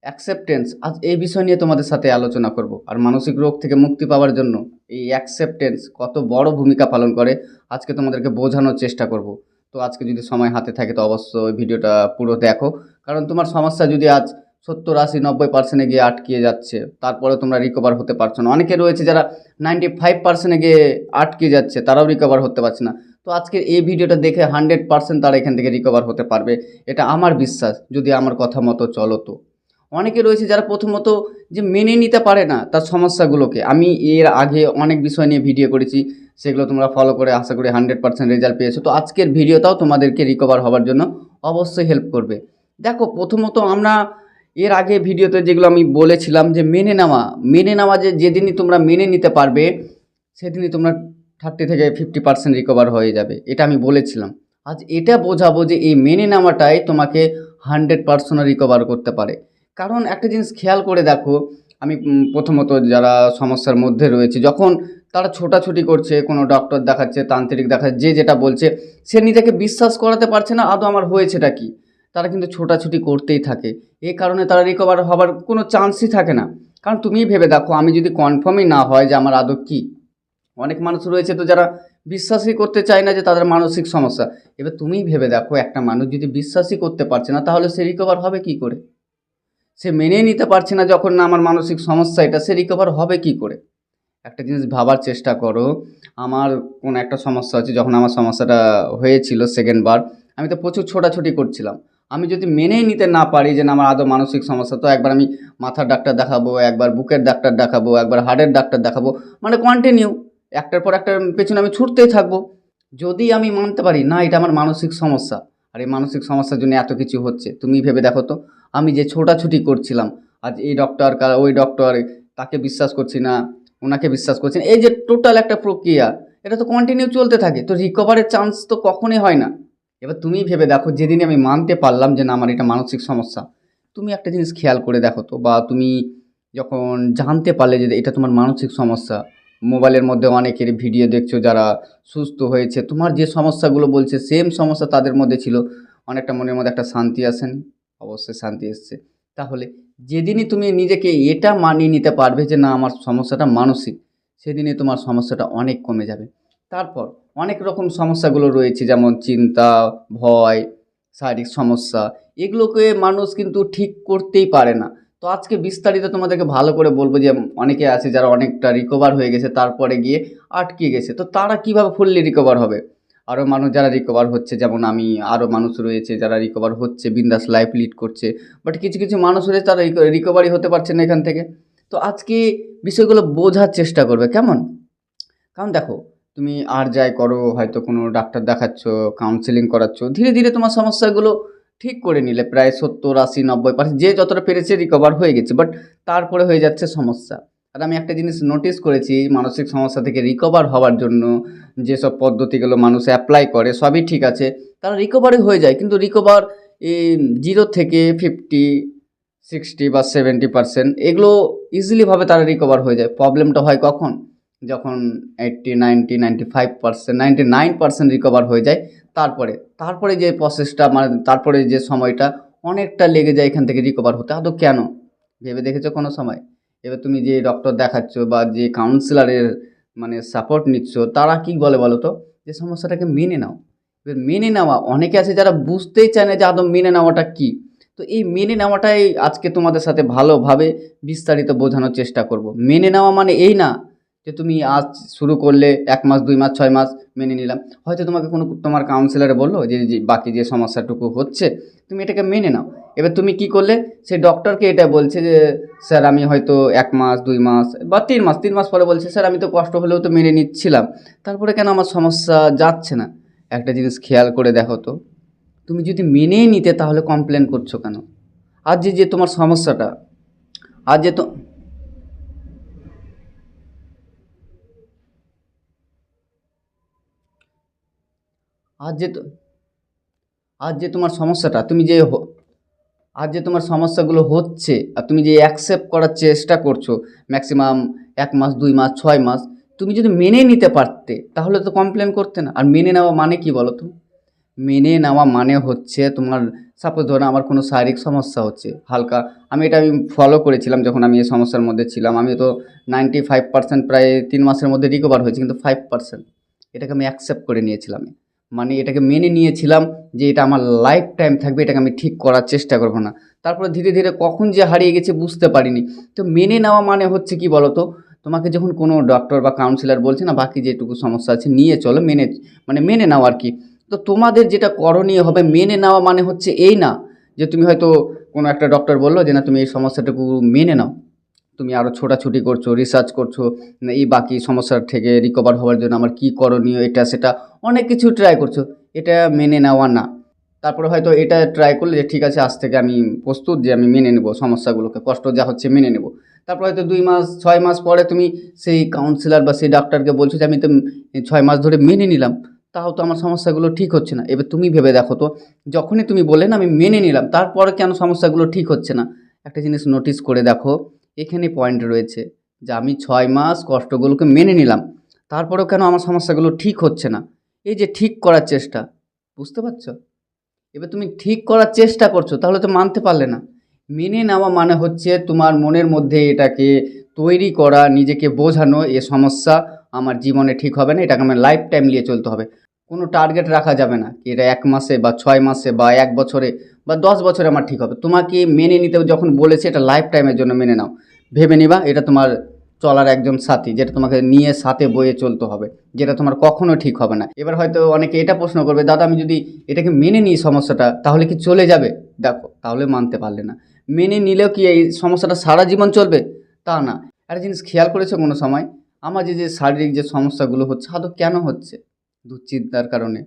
Acceptance, আজ এই বিষয় নিয়ে তোমাদের সাথে আলোচনা করব। আর মানসিক রোগ থেকে মুক্তি পাওয়ার জন্য এই অ্যাকসেপ্টেন্স কত বড় ভূমিকা পালন করে আজকে তোমাদেরকে বোঝানোর চেষ্টা করব। তো আজকে যদি সময় হাতে থাকে তো অবশ্যই ভিডিওটা পুরো দেখো, কারণ তোমার সমস্যা যদি আজ 70, 80, 90% গিয়ে আটকিয়ে যাচ্ছে, তারপরে তোমরা রিকভার হতে পারছো না। অনেকে রয়েছে যারা 95% গিয়ে আটকে যাচ্ছে, তারাও রিকভার হতে পারছে না। তো আজকের এই ভিডিওটা দেখে 100% তারা এখান থেকে রিকভার হতে পারবে, এটা আমার বিশ্বাস, যদি আমার কথা মতো চলো। তো অনেকে রয়েছে যারা প্রথমত যে মেনে নিতে পারে না তার সমস্যাগুলোকে। আমি এর আগে অনেক বিষয় নিয়ে ভিডিও করেছি, সেগুলো তোমরা ফলো করে আশা করি 100% রেজাল্ট পেয়েছো। তো আজকের ভিডিওটাও তোমাদেরকে রিকভার হওয়ার জন্য অবশ্যই হেল্প করবে। দেখো, প্রথমত আমরা এর আগে ভিডিওতে যেগুলো আমি বলেছিলাম যে মেনে নেওয়া যে যেদিনই তোমরা মেনে নিতে পারবে সেদিনই তোমরা 30 থেকে 50% রিকভার হয়ে যাবে, এটা আমি বলেছিলাম। আজ এটা বোঝাবো যে এই মেনে নেওয়াটাই তোমাকে 100% রিকভার করতে পারে। কারণ একটা জিনিস খেয়াল করে দেখো, আমি প্রথমত যারা সমস্যার মধ্যে রয়েছে, যখন তারা ছোটাছুটি করছে, কোনো ডক্টর দেখাচ্ছে, তান্ত্রিক দেখাচ্ছে, যে যেটা বলছে সে নিজেকে বিশ্বাস করাতে পারছে না আদৌ আমার হয়েছেটা কি। তারা কিন্তু ছোটাছুটি করতেই থাকে, এই কারণে তারা রিকভার হবার কোনো চান্সই থাকে না। কারণ তুমিই ভেবে দেখো, আমি যদি কনফার্মই না হয় যে আমার আদৌ কী, অনেক মানুষ রয়েছে তো যারা বিশ্বাসই করতে চায় না যে তাদের মানসিক সমস্যা। এবার তুমিই ভেবে দেখো, একটা মানুষ যদি বিশ্বাসই করতে পারছে না তাহলে সে রিকভার হবে কি করে? সে মেনে নিতে পারছে না যখন না আমার মানসিক সমস্যা এটা, সে রিকভার হবে কি করে? একটা জিনিস ভাবার চেষ্টা করো, আমার কোনো একটা সমস্যা হচ্ছে, যখন আমার সমস্যাটা হয়েছিল সেকেন্ড বার, আমি তো প্রচুর ছোটাছুটি করছিলাম। আমি যদি মেনেই নিতে না পারি যে না আমার আদৌ মানসিক সমস্যা, তো একবার আমি মাথার ডাক্তার দেখাবো, একবার বুকের ডাক্তার দেখাবো, একবার হার্টের ডাক্তার দেখাবো, মানে কন্টিনিউ একটার পর একটার পেছনে আমি ছুটতেই থাকবো। যদি আমি মানতে পারি না এটা আমার মানসিক সমস্যা, আর এই মানসিক সমস্যার জন্য এত কিছু হচ্ছে, তুমি ভেবে দেখো তো, আমি যে ছোটাছুটি করছিলাম, আজ এই ডক্টর কাল ওই ডক্টর, তাকে বিশ্বাস করছি না, ওনাকে বিশ্বাস করছেন, এই যে টোটাল একটা প্রক্রিয়া, এটা তো কন্টিনিউ চলতে থাকে, তো রিকভারের চান্স তো কখনোই হয় না। এবার তুমি ভেবে দেখো, যেদিনই আমি মানতে পারলাম যে না আমার এটা মানসিক সমস্যা, তুমি একটা জিনিস খেয়াল করে দেখো তো, বা তুমি যখন জানতে পারলে যে এটা তোমার মানসিক সমস্যা, মোবাইলের মধ্যে অনেকের ভিডিও দেখছো যারা সুস্থ হয়েছে, তোমার যে সমস্যাগুলো বলছে সেম সমস্যা তাদের মধ্যে ছিল, অনেকটা মনের মধ্যে একটা শান্তি আসেনি? অবশ্যই শান্তি এসছে। তাহলে যেদিনই তুমি নিজেকে এটা মানিয়ে নিতে পারবে যে না আমার সমস্যাটা মানসিক, সেদিনই তোমার সমস্যাটা অনেক কমে যাবে। তারপর অনেক রকম সমস্যাগুলো রয়েছে, যেমন চিন্তা, ভয়, শারীরিক সমস্যা, এগুলোকে মানুষ কিন্তু ঠিক করতেই পারে না। তো আজকে বিস্তারিত তোমাদেরকে ভালো করে বলবো যে অনেকে আছে যারা অনেকটা রিকভার হয়ে গেছে, তারপরে গিয়ে আটকে গেছে, তো তারা কিভাবে ফুললি রিকভার হবে। আরও মানুষ যারা রিকভার হচ্ছে, যেমন আমি, আরও মানুষ রয়েছে যারা রিকভার হচ্ছে, বিন্দাস লাইফ লিড করছে। বাট কিছু কিছু মানুষ রয়েছে তারা রিকভারি হতে পারছে না এখান থেকে। তো আজকে বিষয়গুলো বোঝার চেষ্টা করবে, কেমন? কারণ দেখো, তুমি আর যাই করো, হয়তো কোনো ডাক্তার দেখাচ্ছ, কাউন্সেলিং করাচ্ছ, ধীরে ধীরে তোমার সমস্যাগুলো ঠিক করে নিলে প্রায় 70, 80, 90% যে যতটা পেরেছে রিকভার হয়ে গেছে, বাট তারপরে হয়ে যাচ্ছে সমস্যা। আর আমি একটা জিনিস নোটিস করেছি, মানসিক সমস্যা থেকে রিকভার হওয়ার জন্য যেসব পদ্ধতিগুলো মানুষ অ্যাপ্লাই করে সবই ঠিক আছে, তারা রিকভারি হয়ে যায়, কিন্তু রিকভার এই 0 থেকে 50, 60 বা 70% এগুলো ইজিলিভাবে তারা রিকভার হয়ে যায়। প্রবলেমটা হয় কখন? যখন 80, 90, 95%, 99% রিকভার হয়ে যায়, তারপরে তারপরে যে প্রসেসটা, মানে তারপরে যে সময়টা অনেকটা লেগে যায় এখান থেকে রিকভার হতে। আদৌ কেন ভেবে দেখেছো কোনো সময়? এবার তুমি যে ডক্টর দেখাচ্ছ বা যে কাউন্সিলরের মানে সাপোর্ট নিচ্ছ, তারা কি বলে বলো তো, যে সমস্যাটাকে মেনে নাও। এবার মেনে নেওয়া, অনেকে আছে যারা বুঝতেই চায় না যে আদৌ মেনে নেওয়াটা কী। তো এই মেনে নেওয়াটাই আজকে তোমাদের সাথে ভালোভাবে বিস্তারিত বোঝানোর চেষ্টা করব। মেনে নেওয়া মানে এই না যে তুমি আজ শুরু করলে 1 মাস, 2 মাস, 6 মাস মেনে নিলাম। হয়তো তোমাকে কোনো তোমার কাউন্সিলরে বললো যে বাকি যে সমস্যাটুকু হচ্ছে তুমি এটাকে মেনে নাও। এবার তুমি কি করলে, সেই ডক্টরকে এটা বলছে যে স্যার আমি হয়তো 1 মাস, 2 মাস বা 3 মাস, 3 মাস পরে বলছে স্যার আমি তো কষ্ট হলেও তো মেনে নিচ্ছিলাম, তারপরে কেন আমার সমস্যা যাচ্ছে না? একটা জিনিস খেয়াল করে দেখো তো, তুমি যদি মেনেই নিতে তাহলে কমপ্লেন করছো কেন? আজ যে যে তোমার সমস্যাটা, আজ যে তো আজ যে তো আজ যে তোমার সমস্যাটা, তুমি যে আজ যে তোমার সমস্যাগুলো হচ্ছে, আর তুমি যে অ্যাকসেপ্ট করার চেষ্টা করছো ম্যাক্সিমাম 1 মাস, 2 মাস, 6 মাস, তুমি যদি মেনে নিতে পারতে তাহলে তো কমপ্লেন করতে না। আর মেনে নেওয়া মানে কি বলো তো? মেনে নেওয়া মানে হচ্ছে তোমার, সাপোজ ধরো আমার কোনো শারীরিক সমস্যা হচ্ছে হালকা, আমি ফলো করেছিলাম যখন আমি এই সমস্যার মধ্যে ছিলাম। আমি তো 95% প্রায় 3 মাসের মধ্যে রিকভার হয়েছি, কিন্তু 5% এটাকে আমি অ্যাকসেপ্ট করে নিয়েছিলাম। মানে এটাকে মেনে নিয়েছিলাম যে এটা আমার লাইফ টাইম থাকবে, এটাকে আমি ঠিক করার চেষ্টা করব না। তারপরে ধীরে ধীরে কখন যে হারিয়ে গেছে বুঝতে পারিনি। তো মেনে নেওয়া মানে হচ্ছে কি বলো তো, তোমাকে যখন কোনো ডক্টর বা কাউন্সিলর বলছে না বাকি যেটুকু সমস্যা আছে নিয়ে চলো, মানে মেনে নাও আর কি। তো তোমাদের যেটা করণীয় হবে, মেনে নেওয়া মানে হচ্ছে এই না যে তুমি হয়তো কোনো একটা ডক্টর বললো যে না তুমি এই সমস্যাটুকু মেনে নাও, তুমি আরও ছোটাছুটি করছো, রিসার্চ করছো, না এই বাকি সমস্যার থেকে রিকভার হওয়ার জন্য আমার কী করণীয়, এটা সেটা অনেক কিছু ট্রাই করছো। এটা মেনে নেওয়া না। তারপরে হয়তো এটা ট্রাই করলে যে ঠিক আছে আজ থেকে আমি প্রস্তুত যে আমি মেনে নেব সমস্যাগুলোকে, কষ্ট যা হচ্ছে মেনে নেব। তারপর হয়তো 2 মাস 6 মাস পরে তুমি সেই কাউন্সিলর বা সেই ডাক্তারকে বলছো যে আমি তো 6 মাস ধরে মেনে নিলাম, তাও তো আমার সমস্যাগুলো ঠিক হচ্ছে না। এবার তুমি ভেবে দেখো তো, যখনই তুমি বললে না আমি মেনে নিলাম, তারপরে কেন সমস্যাগুলো ঠিক হচ্ছে না? একটা জিনিস নোটিস করে দেখো, এখানে পয়েন্ট রয়েছে যে আমি 6 মাস কষ্টগুলোকে মেনে নিলাম, তারপরেও কেন আমার সমস্যাগুলো ঠিক হচ্ছে না? এই যে ঠিক করার চেষ্টা, বুঝতে পারছো? এবার তুমি ঠিক করার চেষ্টা করছো, তাহলে তো মানতে পারলে না। মেনে নেওয়া মানে হচ্ছে তোমার মনের মধ্যে এটাকে তৈরি করা, নিজেকে বোঝানো এ সমস্যা আমার জীবনে ঠিক হবে না, এটাকে আমার লাইফ টাইম নিয়ে চলতে হবে। কোনো টার্গেট রাখা যাবে না কি এটা 1 মাসে বা 6 মাসে বা 1 বছরে বা 10 বছরে আমার ঠিক হবে। তোমাকে মেনে নিতে যখন বলেছে এটা লাইফ টাইমের জন্য মেনে নাও, ভেবে নিবা এটা তোমার চলার একজন সাথী, যেটা তোমাকে নিয়ে সাথে বয়ে চলতে হবে, যেটা তোমার কখনো ঠিক হবে না। এবার হয়তো অনেকে এটা প্রশ্ন করবে, দাদা আমি যদি এটাকে মেনে নিই সমস্যাটা তাহলে কি চলে যাবে? দেখো তাহলে মানতে পারলে না। মেনে নিলেও কি এই সমস্যাটা সারা জীবন চলবে? তা না। একটা জিনিস খেয়াল করেছো কোনো সময়, আমার যে শারীরিক যে সমস্যাগুলো হচ্ছে আদৌ কেন হচ্ছে? দুশ্চিন্তার কারণে।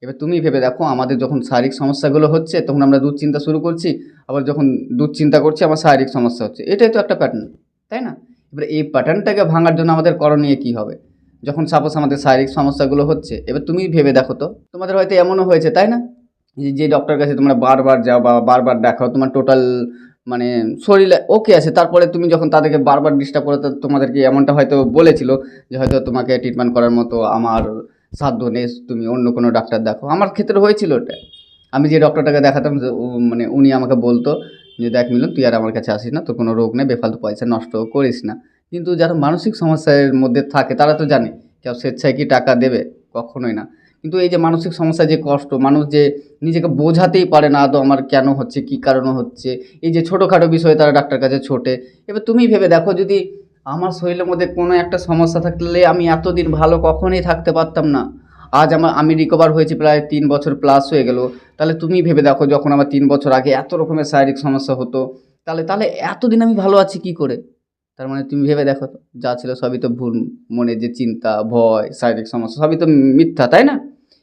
এবার তুমি ভেবে দেখো, আমাদের যখন শারীরিক সমস্যাগুলো হচ্ছে তখন আমরা দুশ্চিন্তা শুরু করছি, আবার যখন দুশ্চিন্তা করছি আমার শারীরিক সমস্যা হচ্ছে, এটাই তো একটা প্যাটার্ন, তাই না? এবার এই প্যাটার্নটাকে ভাঙার জন্য আমাদের করণীয় কী হবে? যখন সাপোজ আমাদের শারীরিক সমস্যাগুলো হচ্ছে, এবার তুমি ভেবে দেখো তো, তোমাদের হয়তো এমনও হয়েছে তাই না, যে ডক্টরের কাছে তোমরা বারবার যাও বা বারবার দেখাও, তোমার টোটাল মানে শরীরে ওকে আছে, তারপরে তুমি যখন তাদেরকে বারবার ডিস্টার্ব করো, তো তোমাদেরকে এমনটা হয়তো বলেছিল যে হয়তো তোমাকে ট্রিটমেন্ট করার মতো আমার সাধ্য নেই, তুমি অন্য কোনো ডাক্তার দেখো। আমার ক্ষেত্রে হয়েছিল ওটা। আমি যে ডক্টরটাকে দেখাতাম মানে উনি আমাকে বলতো যে দেখ মিলন তুই আর আমার কাছে আসিস না, তোর কোনো রোগ নেই, বেফালতু পয়সা নষ্ট করিস না। কিন্তু যারা মানসিক সমস্যার মধ্যে থাকে তারা তো জানে কেউ স্বেচ্ছায় কি টাকা দেবে? কখনোই না। কিন্তু এই যে মানসিক সমস্যা, যে কষ্ট, মানুষ যে নিজেকে বোঝাতেই পারে না আদৌ আমার কেন হচ্ছে, কী কারণে হচ্ছে, এই যে ছোটোখাটো বিষয়ে তারা ডাক্তার কাছে ছোটে। এবার তুমি ভেবে দেখো, যদি আমার শরীরের মধ্যে কোনো একটা সমস্যা থাকলে আমি এতদিন ভালো কখনোই থাকতে পারতাম না। আজ আমি রিকভার হয়েছি প্রায় 3 বছর প্লাস হয়ে গেল। তাহলে তুমি ভেবে দেখো, যখন আমার 3 বছর আগে এত রকমের শারীরিক সমস্যা হতো, তাহলে এতদিন আমি ভালো আছি কী করে? তার মানে তুমি ভেবে দেখো তো, যা ছিল সবই তো ভুল। মনে যে চিন্তা, ভয়, শারীরিক সমস্যা সবই তো মিথ্যা, তাই না?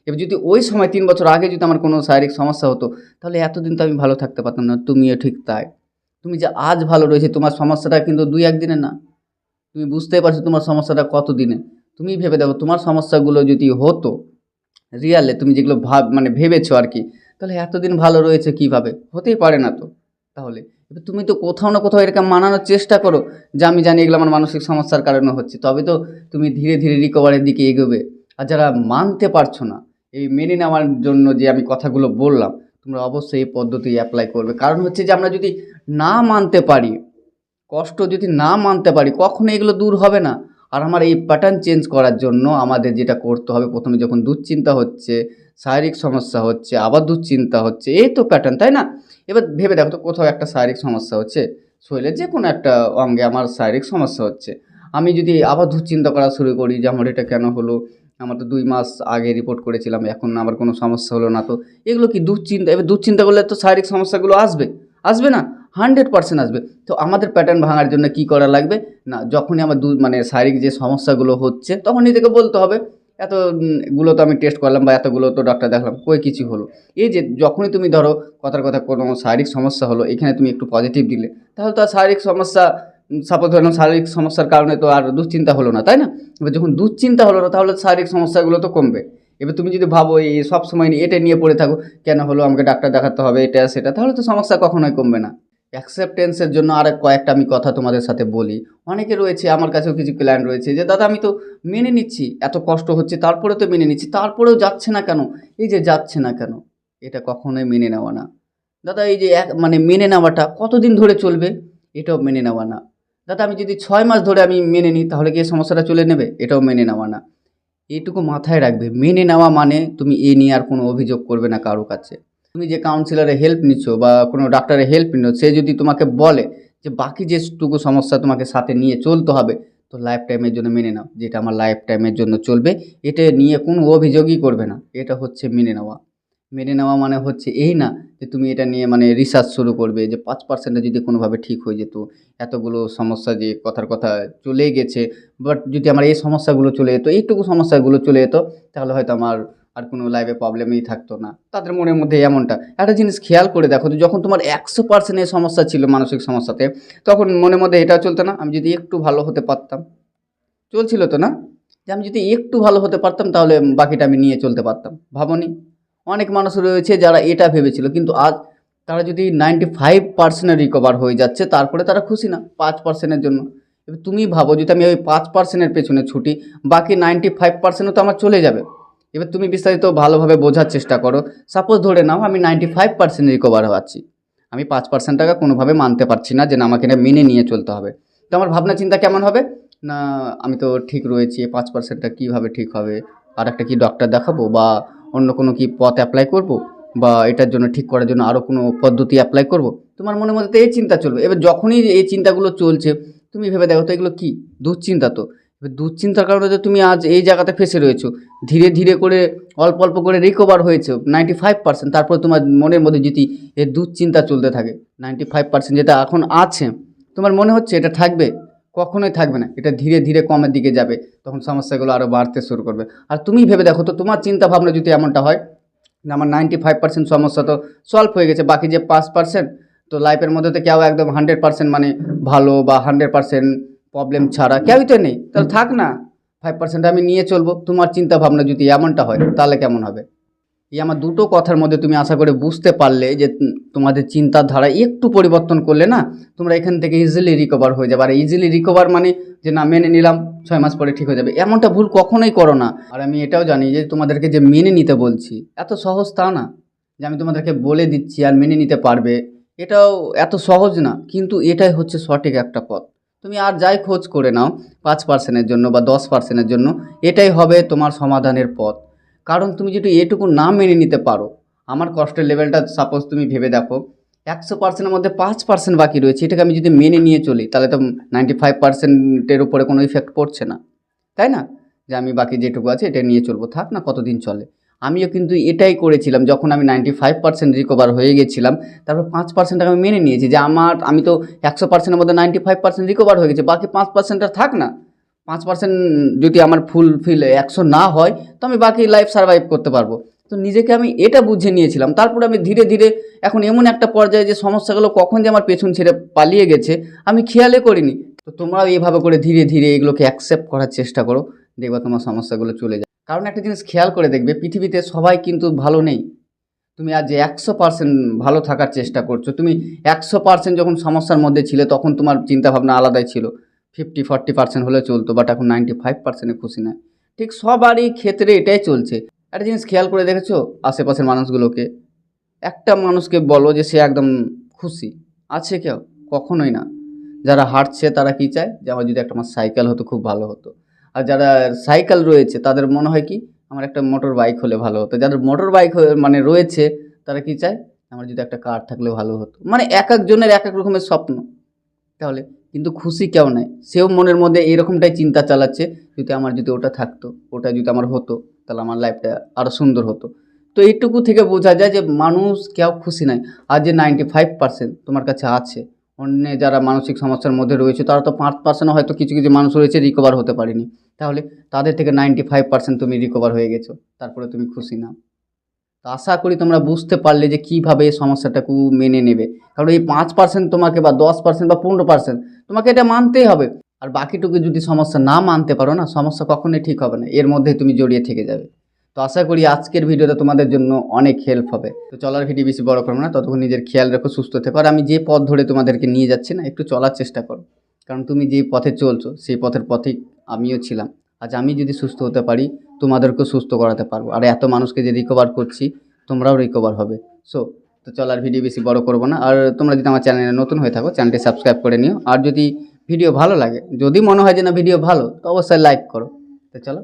এবার যদি ওই সময় 3 বছর আগে যদি আমার কোনো শারীরিক সমস্যা হতো, তাহলে এতদিন তো আমি ভালো থাকতে পারতাম না। তুমিও ঠিক তাই। তুমি যে আজ ভালো রয়েছে, তোমার সমস্যাটা কিন্তু 2-1 দিনের না। তুমি বুঝতেই পারছো তোমার সমস্যাটা কত দিনে। তুমি ভেবে দেখো, তোমার সমস্যাগুলো যদি হতো রিয়ালে, তুমি যেগুলো মানে ভেবেছো আর কি, তাহলে এতদিন ভালো রয়েছে কীভাবে? হতেই পারে না তো। তাহলে এবার তুমি তো কোথাও না কোথাও এরকম মানানোর চেষ্টা করো যে আমি জানি এগুলো আমার মানসিক সমস্যার কারণে হচ্ছে, তবে তো তুমি ধীরে ধীরে রিকভারির দিকে এগোবে। আর যারা মানতে পারছো না এই মেনে নেওয়ার জন্য যে আমি কথাগুলো বললাম, তোমরা অবশ্যই এই পদ্ধতি অ্যাপ্লাই করবে। কারণ হচ্ছে যে আমরা যদি না মানতে পারি, কষ্ট যদি না মানতে পারি, কখনো এগুলো দূর হবে না। আর আমার এই প্যাটার্ন চেঞ্জ করার জন্য আমাদের যেটা করতে হবে, প্রথমে যখন দুশ্চিন্তা হচ্ছে, শারীরিক সমস্যা হচ্ছে, আবার দুশ্চিন্তা হচ্ছে, এই তো প্যাটার্ন, তাই না? এবার ভেবে দেখো তো, কোথাও একটা শারীরিক সমস্যা হচ্ছে, শরীরের যে কোনো একটা অঙ্গে আমার শারীরিক সমস্যা হচ্ছে, আমি যদি আবার দুশ্চিন্তা করা শুরু করি যে আমার এটা কেন হলো, আমার তো 2 মাস আগে রিপোর্ট করেছিলাম, এখন আবার কোনো সমস্যা হলো না, তো এগুলো কি দুশ্চিন্তা? এবার দুশ্চিন্তা করলে তো শারীরিক সমস্যাগুলো আসবে, আসবে না? 100% আসবে। তো আমাদের প্যাটার্ন ভাঙার জন্য কী করা লাগবে? না, যখনই আমার মানে শারীরিক যে সমস্যাগুলো হচ্ছে, তখন নিজেকে বলতে হবে এত গুলো তো আমি টেস্ট করলাম বা এতগুলো তো ডাক্তার দেখালাম, কই কিছু হলো। এই যে যখনই তুমি ধরো কথার কথা কোনো শারীরিক সমস্যা হলো, এখানে তুমি একটু পজিটিভ দিলে, তাহলে তো আর শারীরিক সমস্যা, সাপোজ ধরলাম শারীরিক সমস্যার কারণে তো আর দুশ্চিন্তা হলো না, তাই না? এবার যখন দুশ্চিন্তা হলো না, তাহলে শারীরিক সমস্যাগুলো তো কমবে। এবার তুমি যদি ভাবো এই সবসময় এটা নিয়ে পড়ে থাকো, কেন হলো, আমাকে ডাক্তার দেখাতে হবে, এটা সেটা, তাহলে তো সমস্যা কখনোই কমবে না। অ্যাকসেপ্টেন্সের জন্য আর কয়েকটা আমি কথা তোমাদের সাথে বলি। অনেকে রয়েছে, আমার কাছেও কিছু ক্লায়েন্ট রয়েছে, যে দাদা আমি তো মেনে নিচ্ছি, এত কষ্ট হচ্ছে তারপরে তো মেনে নিচ্ছি, তারপরেও যাচ্ছে না কেন? এই যে যাচ্ছে না কেন, এটা কখনোই মেনে নেওয়া না। দাদা এই যে মানে মেনে নেওয়াটা কতদিন ধরে চলবে, এটাও মেনে নেওয়া না। দাদা আমি যদি 6 মাস ধরে আমি মেনে নিই, তাহলে কি এই সমস্যাটা চলে নেবে? এটাও মেনে নেওয়া না। এইটুকু মাথায় রাখবে, মেনে নেওয়া মানে তুমি এ নিয়ে আর কোনো অভিযোগ করবে না কারো কাছে। তুমি যে কাউন্সিলরের হেল্প নিচ্ছ বা কোনো ডাক্তারের হেল্প নিচ্ছ, সে যদি তোমাকে বলে যে বাকি যেটুকু সমস্যা তোমাকে সাথে নিয়ে চলতে হবে, তো লাইফ টাইমের জন্য মেনে নাও, যেটা আমার লাইফ টাইমের জন্য চলবে, এটা নিয়ে কোনো অভিযোগই করবে না। এটা হচ্ছে মেনে নেওয়া। মেনে নেওয়া মানে হচ্ছে এই না যে তুমি এটা নিয়ে মানে রিসার্চ শুরু করবে যে 5% যদি কোনোভাবে ঠিক হয়ে যেত, এতগুলো সমস্যা যে কথার কথা চলেই গেছে, বাট যদি আমার এই সমস্যাগুলো চলে যেত, এইটুকু সমস্যাগুলো চলে যেত, তাহলে হয়তো আমার আর কোনো লাইফে প্রবলেমই থাকতো না। তাদের মনের মধ্যে এমনটা একটা জিনিস খেয়াল করে দেখো, তো যখন তোমার 100% এই সমস্যা ছিল মানসিক সমস্যাতে, তখন মনের মধ্যে এটা চলতো না আমি যদি একটু ভালো হতে পারতাম? চলছিল তো না, যে আমি যদি একটু ভালো হতে পারতাম তাহলে বাকিটা আমি নিয়ে চলতে পারতাম। ভাবনি অনেক মানুষ রয়েছে যারা এটা ভেবেছিল, কিন্তু আজ তারা যদি 95% রিকভার হয়ে যাচ্ছে, তারপরে তারা খুশি না 5%-এর জন্য। এবার তুমি ভাবো যদি আমি ওই 5%-এর পেছনে ছুটি, বাকি 95%ও তো আমার চলে যাবে। এবার তুমি বিস্তারিত ভালোভাবে বোঝার চেষ্টা করো। সাপোজ ধরে নাও আমি 95% রিকভার হচ্ছি, আমি 5% টাকা কোনোভাবে মানতে পারছি না যে না আমাকে এটা মেনে নিয়ে চলতে হবে। তো আমার ভাবনা চিন্তা কেমন হবে? না, আমি তো ঠিক রয়েছি, 5%টা কীভাবে ঠিক হবে? আর একটা কি ডক্টর দেখাবো, বা অন্য কোনো কি পথ অ্যাপ্লাই করব, বা এটার জন্য ঠিক করার জন্য আরও কোনো পদ্ধতি অ্যাপ্লাই করব? তোমার মনের মধ্যে তো এই চিন্তা চলবে। এবার যখনই এই চিন্তাগুলো চলছে, তুমি ভেবে দেখো তো এগুলো কী দুশ্চিন্তা। তো এবার দুশ্চিন্তার কারণে যে তুমি আজ এই জায়গাতে ফেসে রয়েছো, ধীরে ধীরে করে অল্প অল্প করে রিকভার হয়েছে 95%, তারপর তোমার মনের মধ্যে যদি এই দুশ্চিন্তা চলতে থাকে, 95% যেটা এখন আছে তোমার মনে হচ্ছে এটা থাকবে, কখনোই থাকবে না। এটা ধীরে ধীরে কমের দিকে যাবে, তখন সমস্যাগুলো আরও বাড়তে শুরু করবে। আর তুমি ভেবে দেখো তো তোমার চিন্তা ভাবনা যদি এমনটা হয় যে আমার 95% সমস্যা তো সলভ হয়ে গেছে, বাকি যে 5% তো লাইফের মধ্যে তো কেউ একদম 100% মানে ভালো বা 100% প্রবলেম ছাড়া কেউই তো নেই, তাহলে থাক না, 5% আমি নিয়ে চলবো। তোমার চিন্তা ভাবনা যদি এমনটা হয় তাহলে কেমন হবে? এই আমার দুটো কথার মধ্যে তুমি আশা করে বুঝতে পারলে যে তোমাদের চিন্তাধারা একটু পরিবর্তন করলে না, তোমরা এখান থেকে ইজিলি রিকভার হয়ে যাবে। আর ইজিলি রিকভার মানে যে না মেনে নিলাম 6 মাস পরে ঠিক হয়ে যাবে, এমনটা ভুল কখনোই করো না। আর আমি এটাও জানি যে তোমাদেরকে যে মেনে নিতে বলছি এত সহজ তা না, যে আমি তোমাদেরকে বলে দিচ্ছি আর মেনে নিতে পারবে, এটাও এত সহজ না। কিন্তু এটাই হচ্ছে সঠিক একটা পথ। তুমি আর যাই খোঁজ করে নাও 5%-এর জন্য বা 10%-এর জন্য, এটাই হবে তোমার সমাধানের পথ। কারণ তুমি যদি এটুকু না মেনে নিতে পারো, আমার কষ্টের লেভেলটা সাপোজ তুমি ভেবে দেখো 100%-এর মধ্যে 5% বাকি রয়েছে, এটাকে আমি যদি মেনে নিয়ে চলি তাহলে তো 95%-এর উপরে কোনো ইফেক্ট পড়ছে না, তাই না? যে আমি বাকি যেটুকু আছে এটা নিয়ে চলবো, থাক না কতদিন চলে। আমিও কিন্তু এটাই করেছিলাম, যখন আমি 95% রিকভার হয়ে গেছিলাম, তারপর 5% আমি মেনে নিয়েছি যে আমি তো 100%-এর মধ্যে 95% রিকভার হয়ে গেছে, বাকি 5%টা থাক না। 5% যদি আমার ফুলফিল 100 না হয়, তো আমি বাকি লাইফ সার্ভাইভ করতে পারবো। তো নিজেকে আমি এটা বুঝে নিয়েছিলাম। তারপরে আমি ধীরে ধীরে এখন এমন একটা পর্যায়ে যে সমস্যাগুলো কখন যে আমার পেছন ছেড়ে পালিয়ে গেছে আমি খেয়ালই করিনি। তো তোমরাও এইভাবে করে ধীরে ধীরে এগুলোকে অ্যাকসেপ্ট করার চেষ্টা করো, দেখবা তোমার সমস্যাগুলো চলে যায়। কারণ একটা জিনিস খেয়াল করে দেখবে, পৃথিবীতে সবাই কিন্তু ভালো নেই। তুমি আজ যে 100% ভালো থাকার চেষ্টা করছো, তুমি 100% যখন সমস্যার মধ্যে ছিলে তখন তোমার চিন্তাভাবনা আলাদাই ছিল, 50-40% হলে চলতো, বাট এখন 95%-এ খুশি নয়। ঠিক সবারই ক্ষেত্রে এটাই চলছে। একটা জিনিস খেয়াল করে দেখেছো আশেপাশের মানুষগুলোকে? একটা মানুষকে বলো যে সে একদম খুশি আছে কেউ? কখনোই না। যারা হাঁটছে তারা কি চায় যে আমার যদি একটা আমার সাইকেল হতো খুব ভালো হতো। আর যারা সাইকেল রয়েছে তাদের মনে হয় কি আমার একটা মোটর বাইক হলে ভালো হতো। যাদের মোটর বাইক মানে রয়েছে তারা কি চায় আমার যদি একটা কার থাকলে ভালো হতো। মানে এক একজনের এক এক রকমের স্বপ্ন। তাহলে কিন্তু খুশি কেউ নাই, সেও মনের মধ্যে এরকমটাই চিন্তা চালাচ্ছে, যদি ওটা থাকতো, ওটা যদি আমার হতো, তাহলে আমার লাইফটা আরও সুন্দর হতো। তো এইটুকু থেকে বোঝা যায় যে মানুষ কেউ খুশি নাই। আর যে 95% তোমার কাছে আছে, অন্য যারা মানসিক সমস্যার মধ্যে রয়েছে তারা তো 5% হয়তো কিছু কিছু মানুষ রয়েছে রিকভার হতে পারেনি, তাহলে তাদের থেকে 95% তুমি রিকভার হয়ে গেছো, তারপরে তুমি খুশি না। তো আশা করি তোমরা বুঝতে পারলে যে কীভাবে এই সমস্যাটাকে মেনে নেবে। কারণ এই 5% তোমাকে বা 10% বা 15% তোমাকে এটা মানতেই হবে। আর বাকিটুকু যদি সমস্যা না মানতে পারো না, সমস্যা কখনোই ঠিক হবে না, এর মধ্যে তুমি জড়িয়ে থেকে যাবে। তো আশা করি আজকের ভিডিওটা তোমাদের জন্য অনেক হেল্প হবে। তো চলার ভিডিও বেশি বড় করবো না, ততক্ষণ নিজের খেয়াল রেখো, সুস্থ থেকো। আর আমি যে পথ ধরে তোমাদেরকে নিয়ে যাচ্ছি না, একটু চলার চেষ্টা করো, কারণ তুমি যে পথে চলছো সেই পথের পথেই আমিও ছিলাম। আজ আমি যদি সুস্থ হতে পারি, তোমাদেরকেও সুস্থ করাতে পারবো। আর এত মানুষকে যে রিকভার করছি, তোমরাও রিকভার হবে। সো তো চলার ভিডিও বেশি বড় করবো না। আর তোমরা যদি আমার চ্যানেলে নতুন হয়ে থাকো, চ্যানেলটি সাবস্ক্রাইব করে নিও। আর যদি ভিডিও ভালো লাগে, যদি মনে হয় যে না ভিডিও ভালো, তো অবশ্যই লাইক করো। তো চলো